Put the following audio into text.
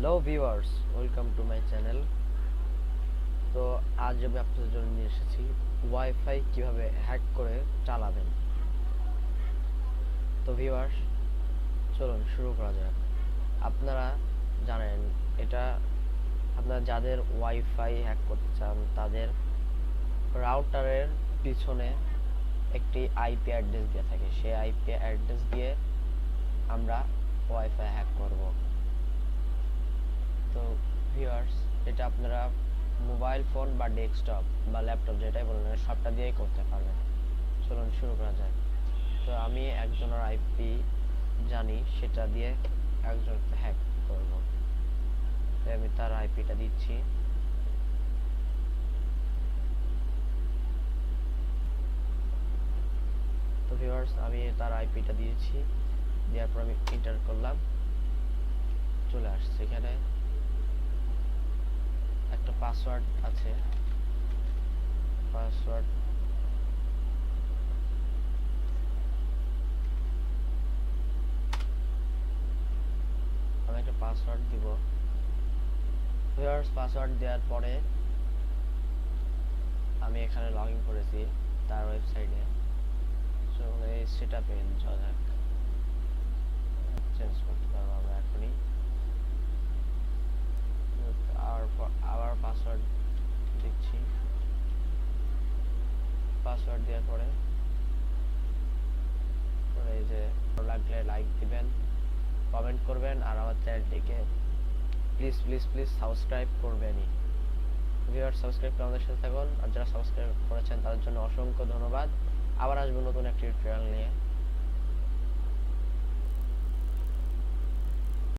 Hello viewers, welcome to my channel. তো আজ আমি আপনাদের জন্য নিয়ে এসেছি ওয়াইফাই কিভাবে হ্যাক করে চালাবেন। তো ভিউয়ার্স, চলুন শুরু করা যাক। আপনারা জানেন এটা, আপনারা যাদের ওয়াইফাই হ্যাক করতে চান তাদের রাউটারের পিছনে একটি আইপি অ্যাড্রেস দেওয়া থাকে। সেই আইপি অ্যাড্রেস দিয়ে আমরা ওয়াইফাই হ্যাক করব। তো ভিউয়ার্স, এটা আপনারা মোবাইল ফোন বা ডেস্কটপ বা ল্যাপটপ যেটাই বলেন সবটা দিয়েই করতে পারবেন। চলুন শুরু করা যাক। তো আমি একজনের আইপি জানি, সেটা দিয়ে একজনকে হ্যাক করব। তাই আমি তার আইপিটা দিচ্ছি। তো ভিউয়ার্স, আমি তার আইপিটা দিয়েছি, দেওয়ার পর আমি এন্টার করলাম। চলে আসছে, এখানে একটা পাসওয়ার্ড আছে। পাসওয়ার্ড আমি একটা পাসওয়ার্ড দিব। ভিউয়ার্স, পাসওয়ার্ড দেওয়ার পরে আমি এখানে লগ ইন করেছি তার ওয়েবসাইটে। সো এই সেটআপে যাওয়া যাক। চেঞ্জ করতে পারবো আমরা এখনই। আবার পাসওয়ার্ড দিচ্ছি। পাসওয়ার্ড দেওয়ার পরে এই যে লাগলে লাইক দিবেন, কমেন্ট করবেন, আর আমার চ্যানেলটিকে প্লিজ প্লিজ প্লিজ সাবস্ক্রাইব করবেনই। ভিউয়ার, সাবস্ক্রাইব করে আমাদের সাথে থাকুন, আর যারা সাবস্ক্রাইব করেছেন তাদের জন্য অসংখ্য ধন্যবাদ। আবার আসবো নতুন একটি টিউটোরিয়াল নিয়ে।